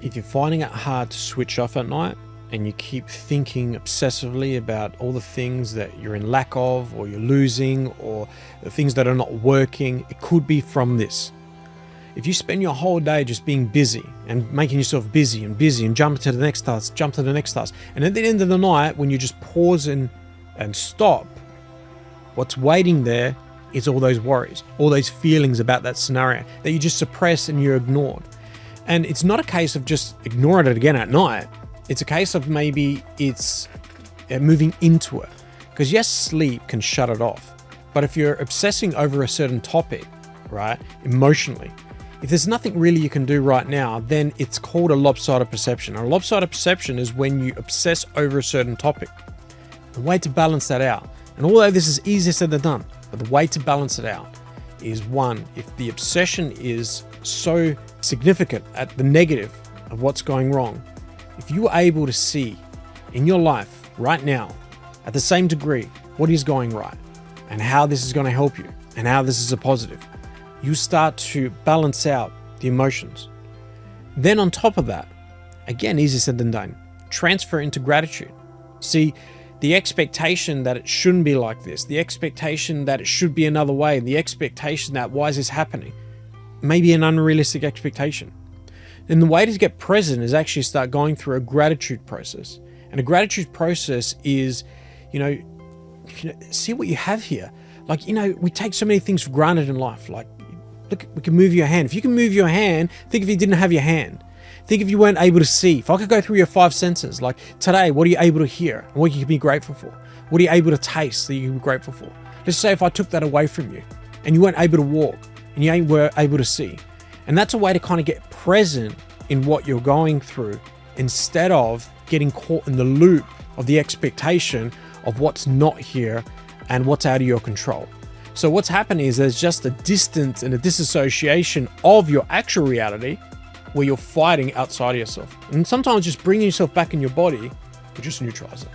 If you're finding it hard to switch off at night and you keep thinking obsessively about all the things that you're in lack of, or you're losing, or the things that are not working, it could be from this. If you spend your whole day just being busy and making yourself busy and jumping to the next task, and at the end of the night, when you just pause and stop, what's waiting there is all those worries, all those feelings about that scenario that you just suppress and you ignored. And it's not a case of just ignoring it again at night. It's a case of maybe it's moving into it. Because yes, sleep can shut it off. But if you're obsessing over a certain topic, right, emotionally, if there's nothing really you can do right now, then it's called a lopsided perception. A lopsided perception is when you obsess over a certain topic. The way to balance that out, and although this is easier said than done, but the way to balance it out is, one, if the obsession is so significant at the negative of what's going wrong, if you are able to see in your life right now at the same degree what is going right and how this is going to help you and how this is a positive, you start to balance out the emotions. Then on top of that, again, easier said than done, transfer into gratitude. See, the expectation that it shouldn't be like this, the expectation that it should be another way, the expectation that why is this happening, may be an unrealistic expectation. And the way to get present is actually start going through a gratitude process. And a gratitude process is, see what you have here. Like, we take so many things for granted in life. Like, look, we can move your hand. If you can move your hand, think if you didn't have your hand. Think if you weren't able to see. If I could go through your 5 senses, like today, what are you able to hear? And what you can be grateful for? What are you able to taste that you can be grateful for? Let's say if I took that away from you and you weren't able to walk and you were able to see. And that's a way to kind of get present in what you're going through instead of getting caught in the loop of the expectation of what's not here and what's out of your control. So what's happening is there's just a distance and a disassociation of your actual reality where you're fighting outside of yourself. And sometimes just bringing yourself back in your body will just neutralize it.